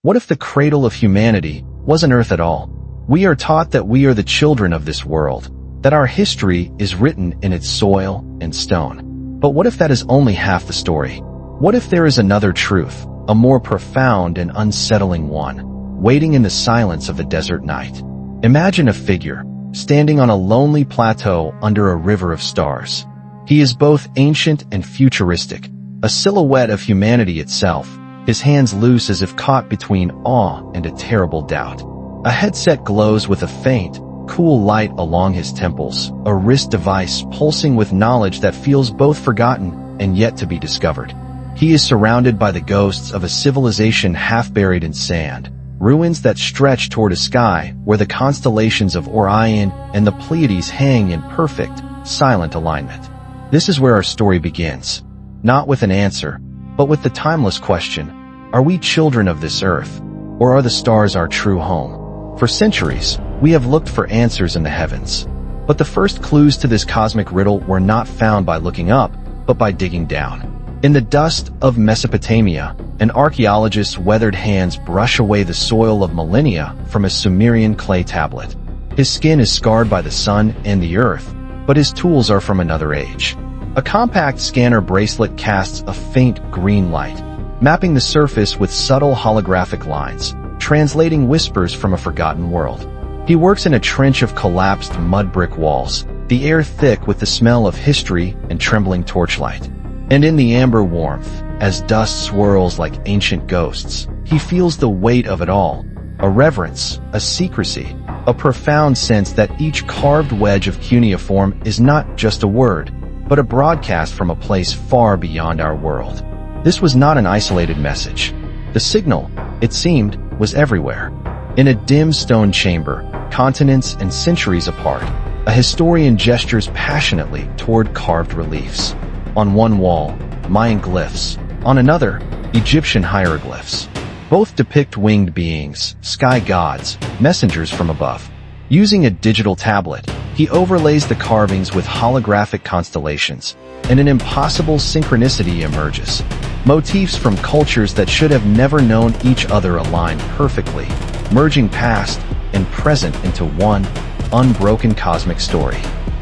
What if the cradle of humanity wasn't Earth at all? We are taught that we are the children of this world, that our history is written in its soil and stone. But what if that is only half the story? What if there is another truth, a more profound and unsettling one, waiting in the silence of the desert night? Imagine a figure, standing on a lonely plateau under a river of stars. He is both ancient and futuristic, a silhouette of humanity itself, his hands loose as if caught between awe and a terrible doubt. A headset glows with a faint, cool light along his temples, a wrist device pulsing with knowledge that feels both forgotten and yet to be discovered. He is surrounded by the ghosts of a civilization half buried in sand, ruins that stretch toward a sky where the constellations of Orion and the Pleiades hang in perfect, silent alignment. This is where our story begins, not with an answer, but with the timeless question, are we children of this earth, or are the stars our true home? For centuries, we have looked for answers in the heavens. But the first clues to this cosmic riddle were not found by looking up, but by digging down. In the dust of Mesopotamia, an archaeologist's weathered hands brush away the soil of millennia from a Sumerian clay tablet. His skin is scarred by the sun and the earth, but his tools are from another age. A compact scanner bracelet casts a faint green light, mapping the surface with subtle holographic lines, translating whispers from a forgotten world. He works in a trench of collapsed mud brick walls, the air thick with the smell of history and trembling torchlight. And in the amber warmth, as dust swirls like ancient ghosts, he feels the weight of it all, a reverence, a secrecy, a profound sense that each carved wedge of cuneiform is not just a word, but a broadcast from a place far beyond our world. This was not an isolated message. The signal, it seemed, was everywhere. In a dim stone chamber, continents and centuries apart, a historian gestures passionately toward carved reliefs. On one wall, Mayan glyphs. On another, Egyptian hieroglyphs. Both depict winged beings, sky gods, messengers from above. Using a digital tablet, he overlays the carvings with holographic constellations, and an impossible synchronicity emerges. Motifs from cultures that should have never known each other align perfectly, merging past and present into one unbroken cosmic story.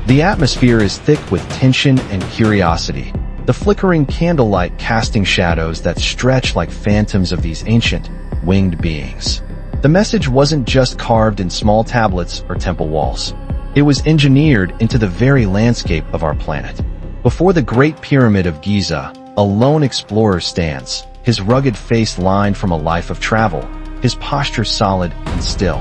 The atmosphere is thick with tension and curiosity, the flickering candlelight casting shadows that stretch like phantoms of these ancient, winged beings. The message wasn't just carved in small tablets or temple walls. It was engineered into the very landscape of our planet. Before the Great Pyramid of Giza, a lone explorer stands, his rugged face lined from a life of travel, his posture solid and still.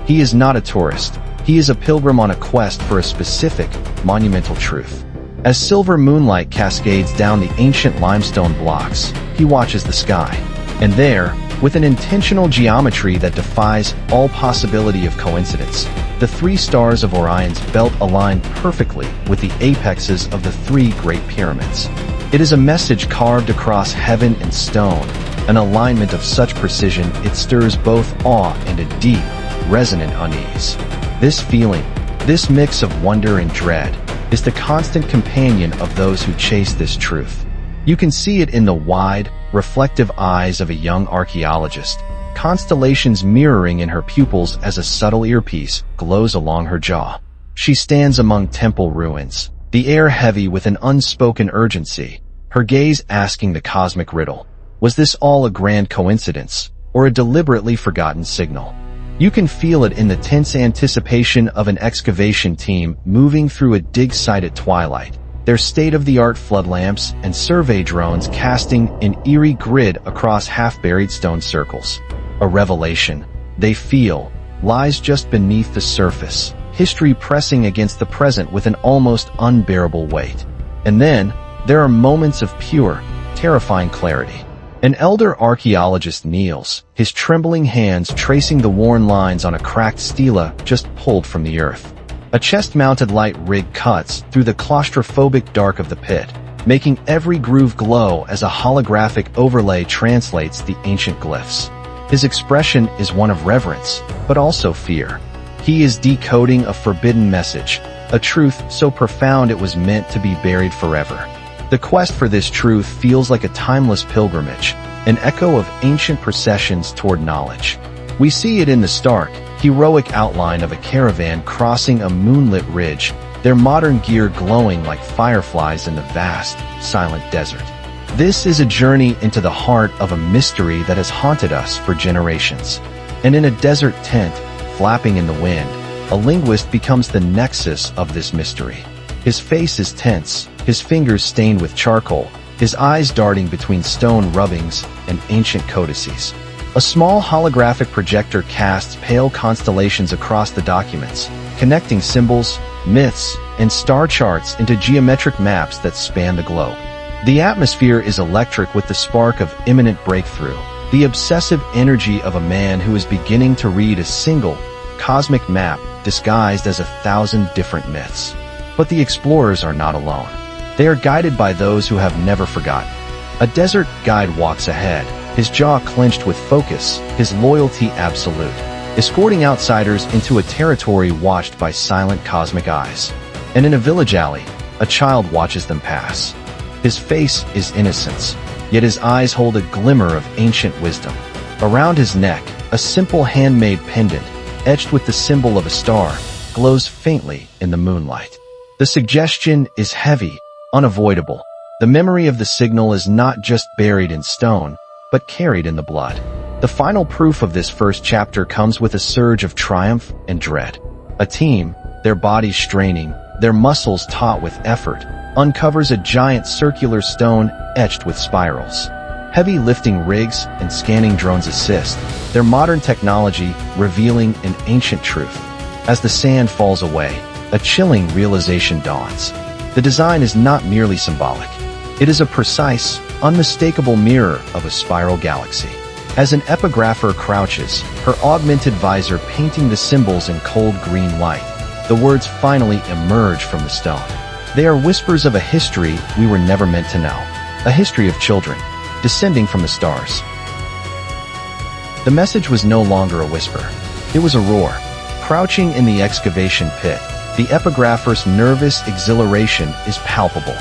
He is not a tourist. He is a pilgrim on a quest for a specific, monumental truth. As silver moonlight cascades down the ancient limestone blocks, he watches the sky. And there, with an intentional geometry that defies all possibility of coincidence, the three stars of Orion's belt align perfectly with the apexes of the three Great Pyramids. It is a message carved across heaven and stone, an alignment of such precision it stirs both awe and a deep, resonant unease. This feeling, this mix of wonder and dread, is the constant companion of those who chase this truth. You can see it in the wide, reflective eyes of a young archaeologist, constellations mirroring in her pupils as a subtle earpiece glows along her jaw. She stands among temple ruins, the air heavy with an unspoken urgency, her gaze asking the cosmic riddle. Was this all a grand coincidence, or a deliberately forgotten signal? You can feel it in the tense anticipation of an excavation team moving through a dig site at twilight, their state-of-the-art flood lamps and survey drones casting an eerie grid across half-buried stone circles. A revelation, they feel, lies just beneath the surface, history pressing against the present with an almost unbearable weight. And then, there are moments of pure, terrifying clarity. An elder archaeologist kneels, his trembling hands tracing the worn lines on a cracked stela just pulled from the earth. A chest-mounted light rig cuts through the claustrophobic dark of the pit, making every groove glow as a holographic overlay translates the ancient glyphs. His expression is one of reverence, but also fear. He is decoding a forbidden message, a truth so profound it was meant to be buried forever. The quest for this truth feels like a timeless pilgrimage, an echo of ancient processions toward knowledge. We see it in the stark, heroic outline of a caravan crossing a moonlit ridge, their modern gear glowing like fireflies in the vast, silent desert. This is a journey into the heart of a mystery that has haunted us for generations. And in a desert tent, flapping in the wind, a linguist becomes the nexus of this mystery. His face is tense, his fingers stained with charcoal, his eyes darting between stone rubbings and ancient codices. A small holographic projector casts pale constellations across the documents, connecting symbols, myths, and star charts into geometric maps that span the globe. The atmosphere is electric with the spark of imminent breakthrough, the obsessive energy of a man who is beginning to read a single, cosmic map disguised as 1,000 different myths. But the explorers are not alone. They are guided by those who have never forgotten. A desert guide walks ahead, his jaw clenched with focus, his loyalty absolute, escorting outsiders into a territory watched by silent cosmic eyes. And in a village alley, a child watches them pass. His face is innocence, yet his eyes hold a glimmer of ancient wisdom. Around his neck, a simple handmade pendant, etched with the symbol of a star, glows faintly in the moonlight. The suggestion is heavy, unavoidable. The memory of the signal is not just buried in stone, but carried in the blood. The final proof of this first chapter comes with a surge of triumph and dread. A team, their bodies straining, their muscles taut with effort, uncovers a giant circular stone etched with spirals. Heavy lifting rigs and scanning drones assist, their modern technology revealing an ancient truth. As the sand falls away, a chilling realization dawns. The design is not merely symbolic. It is a precise, unmistakable mirror of a spiral galaxy. As an epigrapher crouches, her augmented visor painting the symbols in cold green light, the words finally emerge from the stone. They are whispers of a history we were never meant to know. A history of children, descending from the stars. The message was no longer a whisper. It was a roar. Crouching in the excavation pit, the epigrapher's nervous exhilaration is palpable.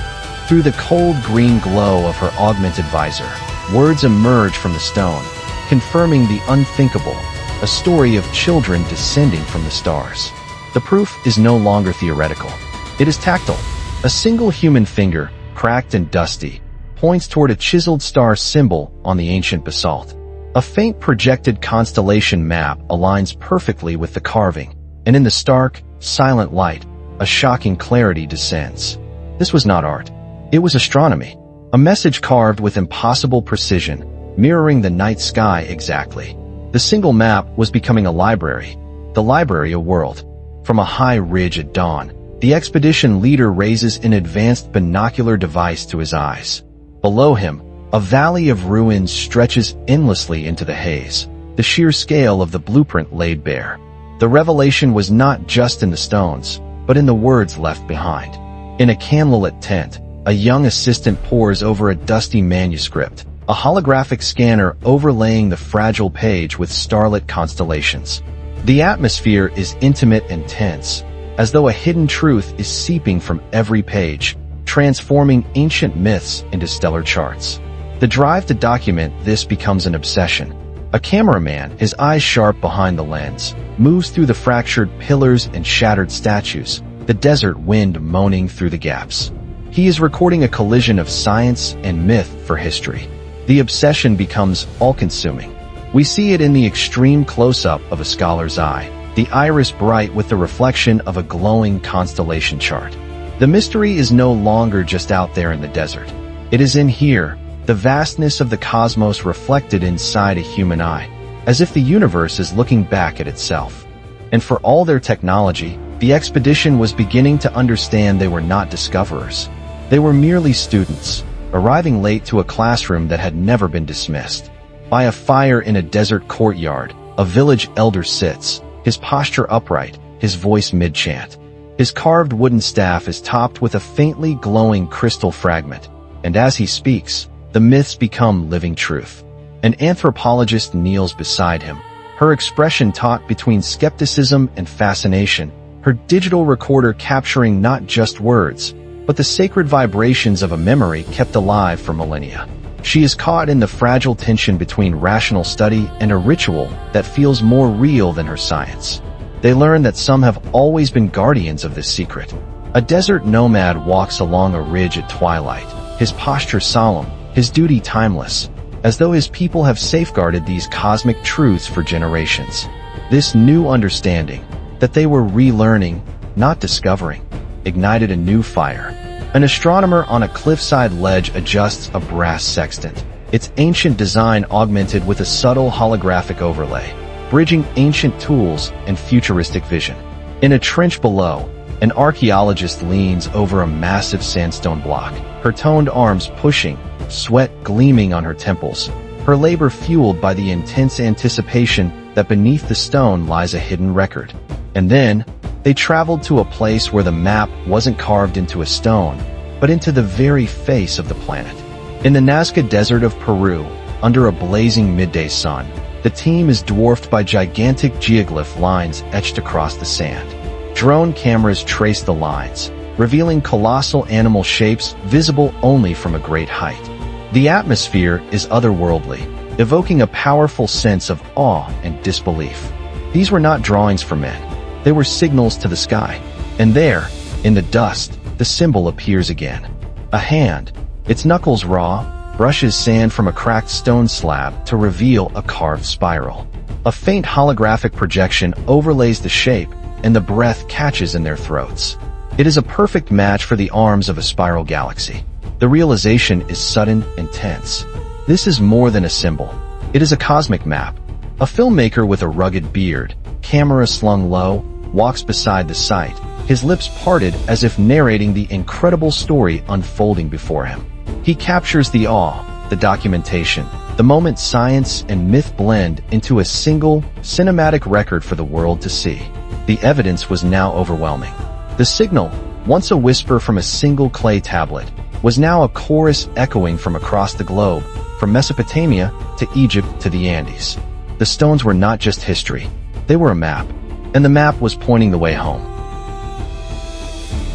Through the cold green glow of her augmented visor, words emerge from the stone, confirming the unthinkable, a story of children descending from the stars. The proof is no longer theoretical. It is tactile. A single human finger, cracked and dusty, points toward a chiseled star symbol on the ancient basalt. A faint projected constellation map aligns perfectly with the carving, and in the stark, silent light, a shocking clarity descends. This was not art. It was astronomy. A message carved with impossible precision, mirroring the night sky exactly. The single map was becoming a library. The library a world. From a high ridge at dawn, the expedition leader raises an advanced binocular device to his eyes. Below him, a valley of ruins stretches endlessly into the haze, the sheer scale of the blueprint laid bare. The revelation was not just in the stones, but in the words left behind. In a candlelit tent, a young assistant pores over a dusty manuscript, a holographic scanner overlaying the fragile page with starlit constellations. The atmosphere is intimate and tense, as though a hidden truth is seeping from every page, transforming ancient myths into stellar charts. The drive to document this becomes an obsession. A cameraman, his eyes sharp behind the lens, moves through the fractured pillars and shattered statues, the desert wind moaning through the gaps. He is recording a collision of science and myth for history. The obsession becomes all-consuming. We see it in the extreme close-up of a scholar's eye, the iris bright with the reflection of a glowing constellation chart. The mystery is no longer just out there in the desert. It is in here, the vastness of the cosmos reflected inside a human eye, as if the universe is looking back at itself. And for all their technology, the expedition was beginning to understand they were not discoverers. They were merely students, arriving late to a classroom that had never been dismissed. By a fire in a desert courtyard, a village elder sits, his posture upright, his voice mid-chant. His carved wooden staff is topped with a faintly glowing crystal fragment, and as he speaks, the myths become living truth. An anthropologist kneels beside him, her expression taut between skepticism and fascination, her digital recorder capturing not just words, but the sacred vibrations of a memory kept alive for millennia. She is caught in the fragile tension between rational study and a ritual that feels more real than her science. They learn that some have always been guardians of this secret. A desert nomad walks along a ridge at twilight, his posture solemn, his duty timeless, as though his people have safeguarded these cosmic truths for generations. This new understanding, that they were relearning, not discovering, ignited a new fire. An astronomer on a cliffside ledge adjusts a brass sextant, its ancient design augmented with a subtle holographic overlay, bridging ancient tools and futuristic vision. In a trench below, an archaeologist leans over a massive sandstone block, her toned arms pushing, sweat gleaming on her temples, her labor fueled by the intense anticipation that beneath the stone lies a hidden record. And then, they traveled to a place where the map wasn't carved into a stone, but into the very face of the planet. In the Nazca Desert of Peru, under a blazing midday sun, the team is dwarfed by gigantic geoglyph lines etched across the sand. Drone cameras trace the lines, revealing colossal animal shapes visible only from a great height. The atmosphere is otherworldly, evoking a powerful sense of awe and disbelief. These were not drawings for men. They were signals to the sky. And there, in the dust, the symbol appears again. A hand, its knuckles raw, brushes sand from a cracked stone slab to reveal a carved spiral. A faint holographic projection overlays the shape, and the breath catches in their throats. It is a perfect match for the arms of a spiral galaxy. The realization is sudden and tense. This is more than a symbol. It is a cosmic map. A filmmaker with a rugged beard, camera slung low, walks beside the site, his lips parted as if narrating the incredible story unfolding before him. He captures the awe, the documentation, the moment science and myth blend into a single, cinematic record for the world to see. The evidence was now overwhelming. The signal, once a whisper from a single clay tablet, was now a chorus echoing from across the globe, from Mesopotamia to Egypt to the Andes. The stones were not just history, they were a map. And the map was pointing the way home.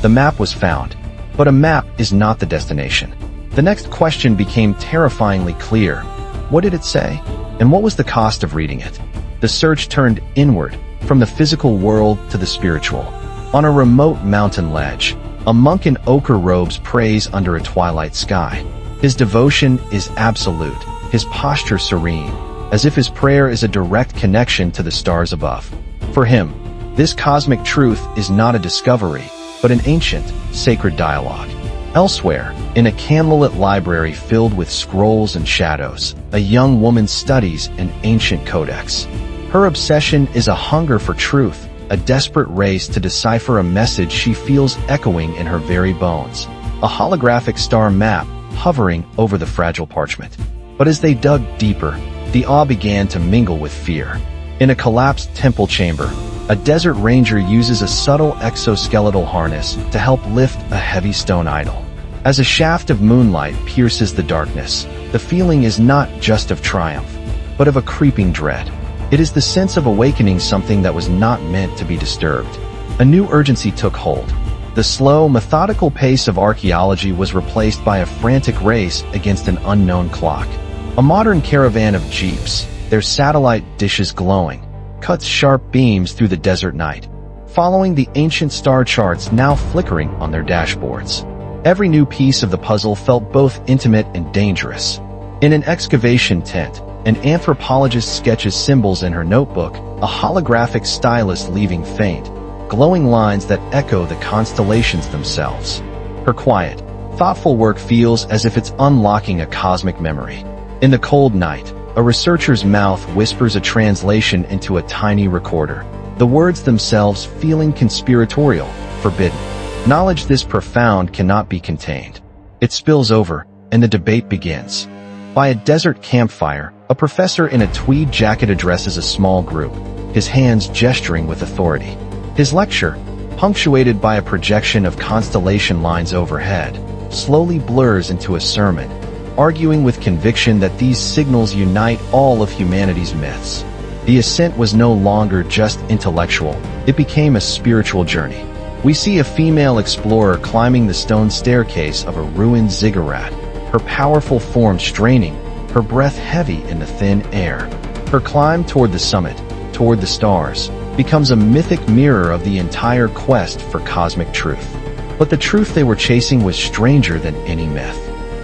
The map was found, but a map is not the destination. The next question became terrifyingly clear. What did it say? And what was the cost of reading it? The search turned inward, from the physical world to the spiritual. On a remote mountain ledge, a monk in ochre robes prays under a twilight sky. His devotion is absolute, his posture serene, as if his prayer is a direct connection to the stars above. For him, this cosmic truth is not a discovery, but an ancient, sacred dialogue. Elsewhere, in a candlelit library filled with scrolls and shadows, a young woman studies an ancient codex. Her obsession is a hunger for truth, a desperate race to decipher a message she feels echoing in her very bones. A holographic star map hovering over the fragile parchment. But as they dug deeper, the awe began to mingle with fear. In a collapsed temple chamber, a desert ranger uses a subtle exoskeletal harness to help lift a heavy stone idol. As a shaft of moonlight pierces the darkness, the feeling is not just of triumph, but of a creeping dread. It is the sense of awakening something that was not meant to be disturbed. A new urgency took hold. The slow, methodical pace of archaeology was replaced by a frantic race against an unknown clock. A modern caravan of jeeps, their satellite dishes glowing, cuts sharp beams through the desert night, following the ancient star charts now flickering on their dashboards. Every new piece of the puzzle felt both intimate and dangerous. In an excavation tent, an anthropologist sketches symbols in her notebook, a holographic stylus leaving faint, glowing lines that echo the constellations themselves. Her quiet, thoughtful work feels as if it's unlocking a cosmic memory. In the cold night, a researcher's mouth whispers a translation into a tiny recorder, the words themselves feeling conspiratorial, forbidden. Knowledge this profound cannot be contained. It spills over, and the debate begins. By a desert campfire, a professor in a tweed jacket addresses a small group, his hands gesturing with authority. His lecture, punctuated by a projection of constellation lines overhead, slowly blurs into a sermon, arguing with conviction that these signals unite all of humanity's myths. The ascent was no longer just intellectual, it became a spiritual journey. We see a female explorer climbing the stone staircase of a ruined ziggurat, her powerful form straining, her breath heavy in the thin air. Her climb toward the summit, toward the stars, becomes a mythic mirror of the entire quest for cosmic truth. But the truth they were chasing was stranger than any myth.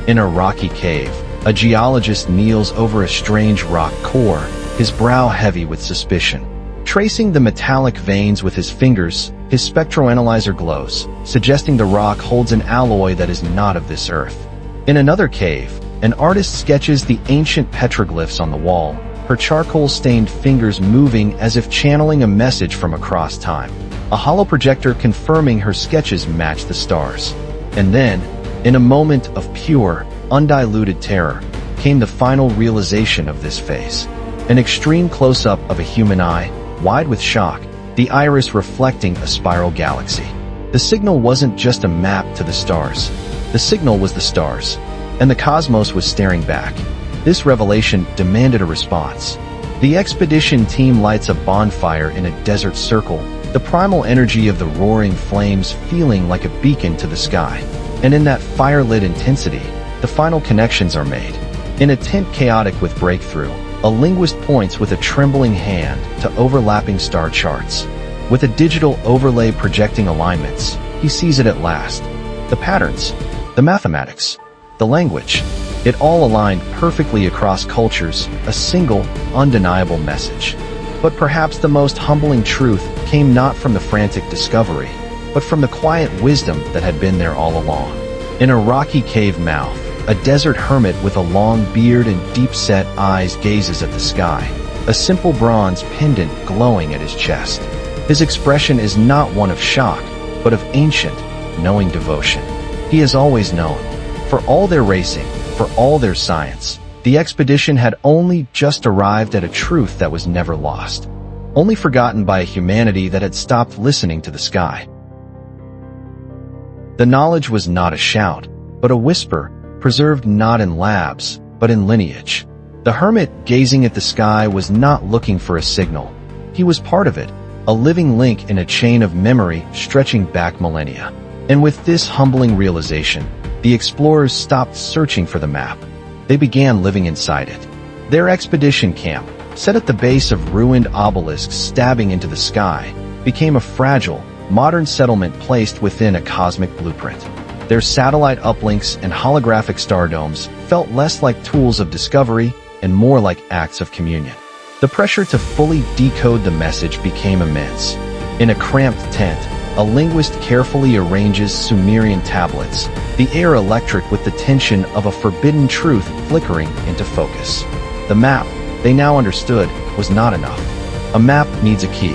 In a rocky cave, a geologist kneels over a strange rock core, his brow heavy with suspicion. Tracing the metallic veins with his fingers, his spectroanalyzer glows, suggesting the rock holds an alloy that is not of this earth. In another cave, an artist sketches the ancient petroglyphs on the wall, her charcoal-stained fingers moving as if channeling a message from across time. A hollow projector confirming her sketches match the stars. And then, in a moment of pure, undiluted terror, came the final realization of this phase. An extreme close-up of a human eye, wide with shock, the iris reflecting a spiral galaxy. The signal wasn't just a map to the stars. The signal was the stars, and the cosmos was staring back. This revelation demanded a response. The expedition team lights a bonfire in a desert circle, the primal energy of the roaring flames feeling like a beacon to the sky. And in that fire-lit intensity, the final connections are made. In a tent chaotic with breakthrough, a linguist points with a trembling hand to overlapping star charts. With a digital overlay projecting alignments, he sees it at last. The patterns, the mathematics, the language, it all aligned perfectly across cultures, a single, undeniable message. But perhaps the most humbling truth came not from the frantic discovery, but from the quiet wisdom that had been there all along. In a rocky cave mouth, a desert hermit with a long beard and deep-set eyes gazes at the sky, a simple bronze pendant glowing at his chest. His expression is not one of shock, but of ancient, knowing devotion. He has always known. For all their racing, for all their science, the expedition had only just arrived at a truth that was never lost, only forgotten by a humanity that had stopped listening to the sky. The knowledge was not a shout, but a whisper, preserved not in labs, but in lineage. The hermit gazing at the sky was not looking for a signal. He was part of it, a living link in a chain of memory stretching back millennia. And with this humbling realization, the explorers stopped searching for the map. They began living inside it. Their expedition camp, set at the base of ruined obelisks stabbing into the sky, became a fragile, modern settlement placed within a cosmic blueprint. Their satellite uplinks and holographic star domes felt less like tools of discovery and more like acts of communion. The pressure to fully decode the message became immense. In a cramped tent, a linguist carefully arranges Sumerian tablets, the air electric with the tension of a forbidden truth flickering into focus. The map, they now understood, was not enough. A map needs a key.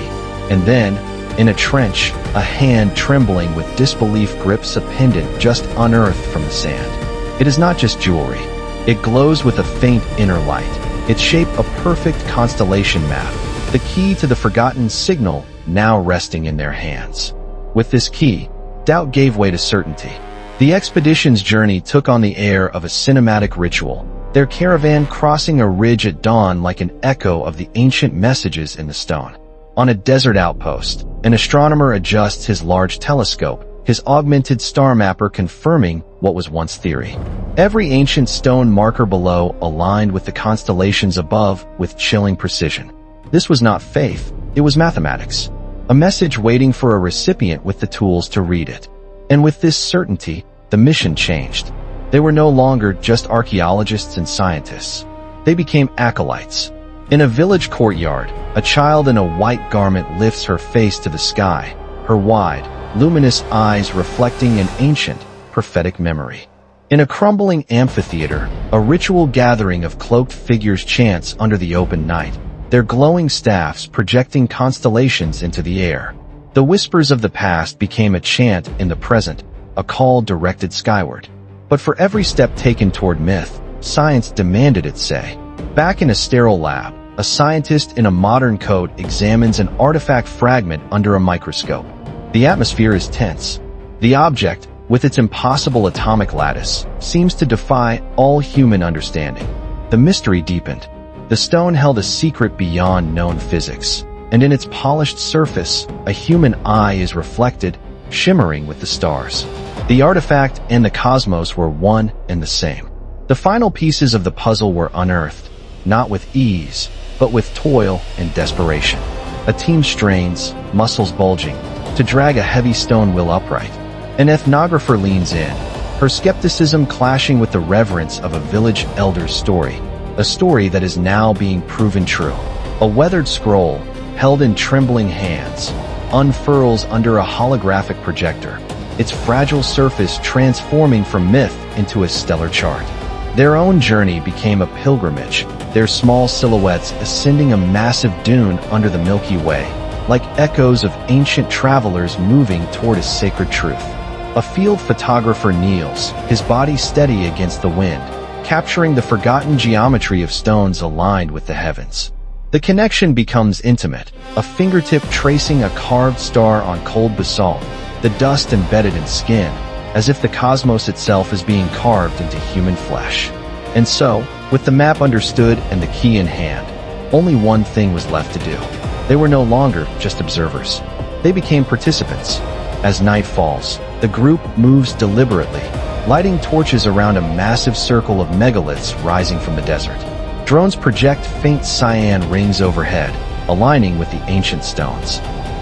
And then, in a trench, a hand trembling with disbelief grips a pendant just unearthed from the sand. It is not just jewelry. It glows with a faint inner light, its shape a perfect constellation map, the key to the forgotten signal now resting in their hands. With this key, doubt gave way to certainty. The expedition's journey took on the air of a cinematic ritual, their caravan crossing a ridge at dawn like an echo of the ancient messages in the stone. On a desert outpost, an astronomer adjusts his large telescope, his augmented star mapper confirming what was once theory. Every ancient stone marker below aligned with the constellations above with chilling precision. This was not faith, it was mathematics. A message waiting for a recipient with the tools to read it. And with this certainty, the mission changed. They were no longer just archaeologists and scientists. They became acolytes. In a village courtyard, a child in a white garment lifts her face to the sky, her wide, luminous eyes reflecting an ancient, prophetic memory. In a crumbling amphitheater, a ritual gathering of cloaked figures chants under the open night, their glowing staffs projecting constellations into the air. The whispers of the past became a chant in the present, a call directed skyward. But for every step taken toward myth, science demanded it say. Back in a sterile lab, a scientist in a modern coat examines an artifact fragment under a microscope. The atmosphere is tense. The object, with its impossible atomic lattice, seems to defy all human understanding. The mystery deepened. The stone held a secret beyond known physics, and in its polished surface, a human eye is reflected, shimmering with the stars. The artifact and the cosmos were one and the same. The final pieces of the puzzle were unearthed, not with ease, but with toil and desperation. A team strains, muscles bulging, to drag a heavy stone wheel upright. An ethnographer leans in, her skepticism clashing with the reverence of a village elder's story, a story that is now being proven true. A weathered scroll, held in trembling hands, unfurls under a holographic projector, its fragile surface transforming from myth into a stellar chart. Their own journey became a pilgrimage, their small silhouettes ascending a massive dune under the Milky Way, like echoes of ancient travelers moving toward a sacred truth. A field photographer kneels, his body steady against the wind, capturing the forgotten geometry of stones aligned with the heavens. The connection becomes intimate, a fingertip tracing a carved star on cold basalt, the dust embedded in skin, as if the cosmos itself is being carved into human flesh. And so, with the map understood and the key in hand, only one thing was left to do. They were no longer just observers. They became participants. As night falls, the group moves deliberately, lighting torches around a massive circle of megaliths rising from the desert. Drones project faint cyan rings overhead, aligning with the ancient stones.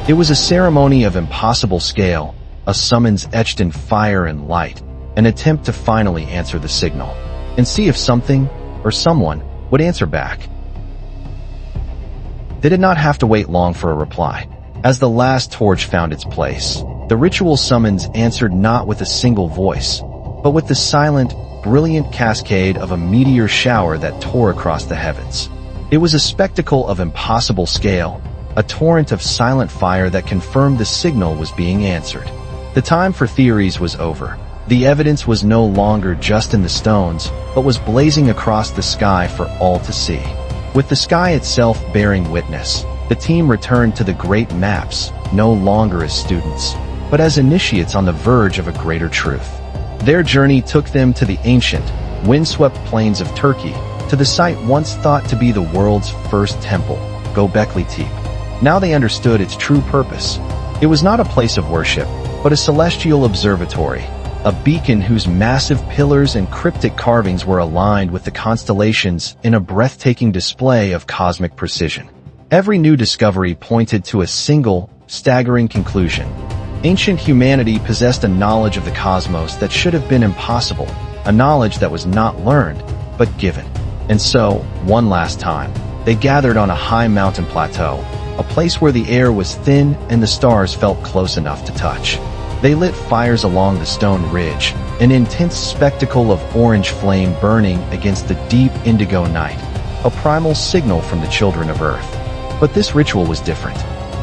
It was a ceremony of impossible scale, a summons etched in fire and light, an attempt to finally answer the signal, and see if something, or someone, would answer back. They did not have to wait long for a reply. As the last torch found its place, the ritual summons answered not with a single voice, but with the silent, brilliant cascade of a meteor shower that tore across the heavens. It was a spectacle of impossible scale, a torrent of silent fire that confirmed the signal was being answered. The time for theories was over. The evidence was no longer just in the stones, but was blazing across the sky for all to see. With the sky itself bearing witness, the team returned to the great maps, no longer as students, but as initiates on the verge of a greater truth. Their journey took them to the ancient, windswept plains of Turkey, to the site once thought to be the world's first temple, Gobekli Tepe. Now they understood its true purpose. It was not a place of worship, but a celestial observatory, a beacon whose massive pillars and cryptic carvings were aligned with the constellations in a breathtaking display of cosmic precision. Every new discovery pointed to a single, staggering conclusion. Ancient humanity possessed a knowledge of the cosmos that should have been impossible, a knowledge that was not learned, but given. And so, one last time, they gathered on a high mountain plateau, a place where the air was thin and the stars felt close enough to touch. They lit fires along the stone ridge, an intense spectacle of orange flame burning against the deep indigo night, a primal signal from the children of Earth. But this ritual was different.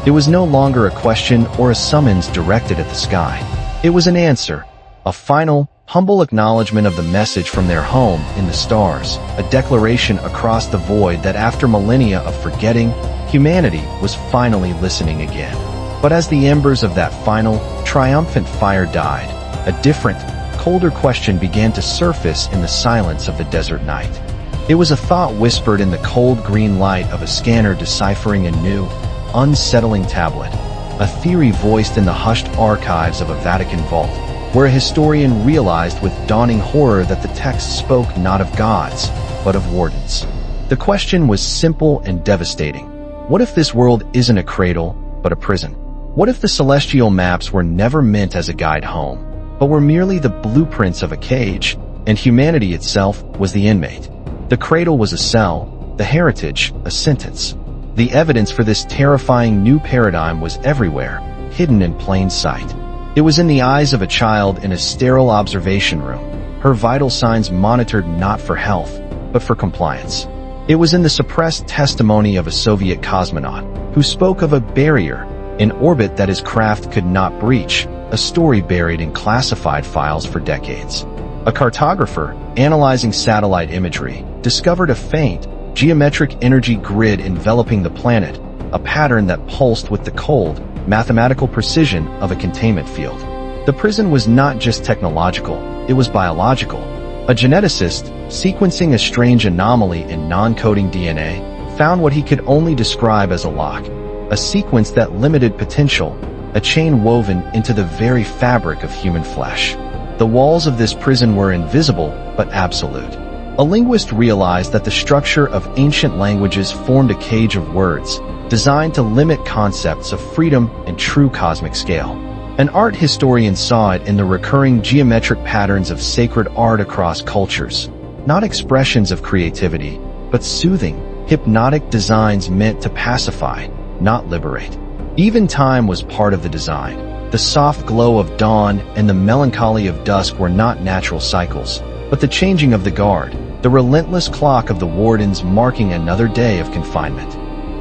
It was no longer a question or a summons directed at the sky. It was an answer, a final, humble acknowledgement of the message from their home in the stars, a declaration across the void that after millennia of forgetting, humanity was finally listening again. But as the embers of that final, triumphant fire died, a different, colder question began to surface in the silence of the desert night. It was a thought whispered in the cold green light of a scanner deciphering a new, unsettling tablet, a theory voiced in the hushed archives of a Vatican vault, where a historian realized with dawning horror that the text spoke not of gods, but of wardens. The question was simple and devastating. What if this world isn't a cradle, but a prison? What if the celestial maps were never meant as a guide home, but were merely the blueprints of a cage, and humanity itself was the inmate? The cradle was a cell, the heritage, a sentence. The evidence for this terrifying new paradigm was everywhere, hidden in plain sight. It was in the eyes of a child in a sterile observation room, her vital signs monitored not for health, but for compliance. It was in the suppressed testimony of a Soviet cosmonaut, who spoke of a barrier, an orbit that his craft could not breach, a story buried in classified files for decades. A cartographer, analyzing satellite imagery, discovered a faint, geometric energy grid enveloping the planet, a pattern that pulsed with the cold, mathematical precision of a containment field. The prison was not just technological, it was biological. A geneticist, sequencing a strange anomaly in non-coding DNA, found what he could only describe as a lock, a sequence that limited potential, a chain woven into the very fabric of human flesh. The walls of this prison were invisible, but absolute. A linguist realized that the structure of ancient languages formed a cage of words, designed to limit concepts of freedom and true cosmic scale. An art historian saw it in the recurring geometric patterns of sacred art across cultures, not expressions of creativity, but soothing, hypnotic designs meant to pacify, not liberate. Even time was part of the design. The soft glow of dawn and the melancholy of dusk were not natural cycles, but the changing of the guard, the relentless clock of the wardens marking another day of confinement.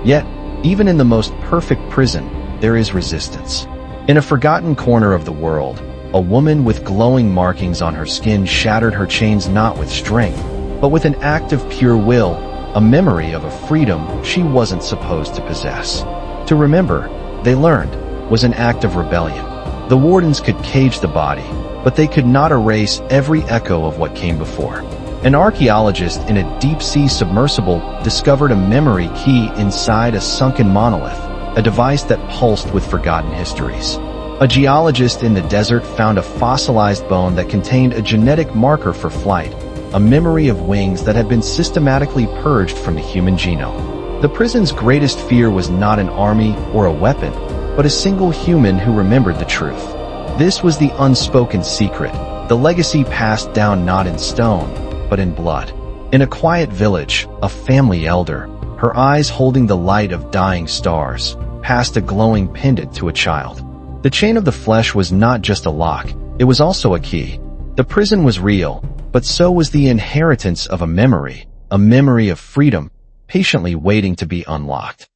Yet, even in the most perfect prison, there is resistance. In a forgotten corner of the world, a woman with glowing markings on her skin shattered her chains not with strength, but with an act of pure will, a memory of a freedom she wasn't supposed to possess. To remember, they learned, was an act of rebellion. The wardens could cage the body, but they could not erase every echo of what came before. An archaeologist in a deep-sea submersible discovered a memory key inside a sunken monolith, a device that pulsed with forgotten histories. A geologist in the desert found a fossilized bone that contained a genetic marker for flight, a memory of wings that had been systematically purged from the human genome. The prison's greatest fear was not an army or a weapon, but a single human who remembered the truth. This was the unspoken secret, the legacy passed down not in stone, but in blood. In a quiet village, a family elder, her eyes holding the light of dying stars, passed a glowing pendant to a child. The chain of the flesh was not just a lock, it was also a key. The prison was real, but so was the inheritance of a memory of freedom, patiently waiting to be unlocked.